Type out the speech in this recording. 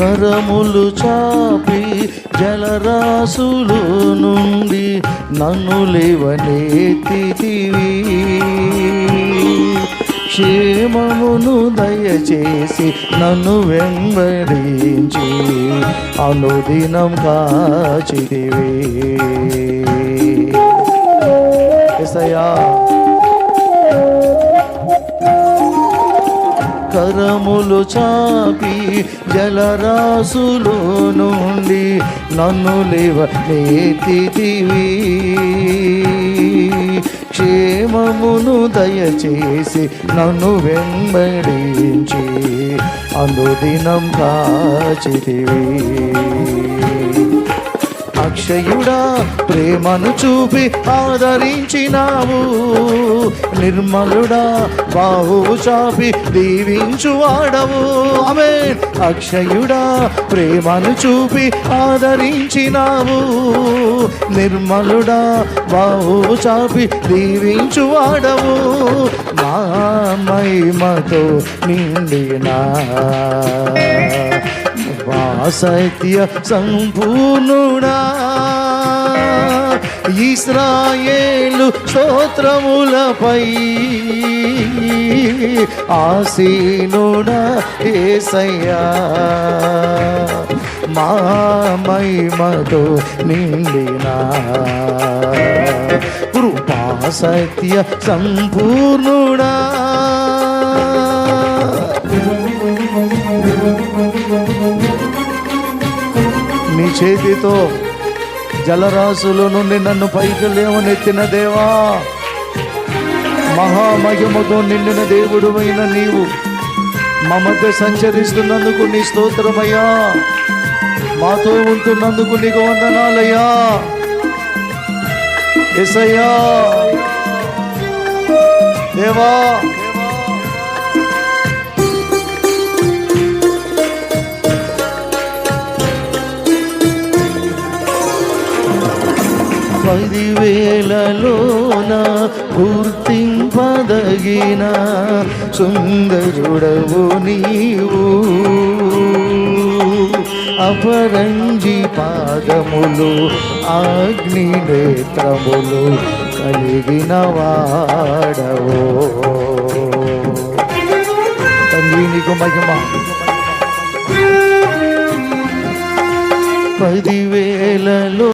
కరములు చాపి జలరాశులు నుండి నన్ను లేవనెత్తితివి. క్షేమమును దయచేసి నన్ను వెంబడించి అనుదినం కాచితివి. యేసయ్యా, కరములు చాపి జలరాశులు నుండి నన్ను లేవనెత్తితివి. క్షేమమును దయచేసి నన్ను వెంబడించి అనుదినం కాచితివి. అక్షయుడా, ప్రేమను చూపి ఆదరించినావు. నిర్మలుడా, బాహువు చాపి దీవించువాడవు. ఆమేన్. అక్షయుడా, ప్రేమను చూపి ఆదరించినావు. నిర్మలుడా, బాహువు చాపి దీవించువాడవు. నా మహిమతో నిండినా సత్య సంపూర్ణుడా, ఇశ్రాయేలు స్తోత్రములపై ఆసీనుడా యేసయ్యా. మా మహిమతో నిండిన కృపా సత్య సంపూర్ణుడా. నీ చేతితో జలరాశుల నుండి నన్ను పైకి లేవనెత్తిన దేవా, మహామహిమతో నిండిన దేవుడువైన నీవు మా మధ్య సంచరిస్తున్నందుకు నీ స్తోత్రమయ్యా. మాతో ఉంటున్నందుకు నీకు వందనాలయ్యా. యేసయ్యా, దేవా, పదివేలలోన గుర్తింపదగిన సుందరుడవు నీవు. అపరంజి పాదములు అగ్ని నేత్రములు కలిగిన వాడవో. తండ్రి నీకు మహిమ. 10,000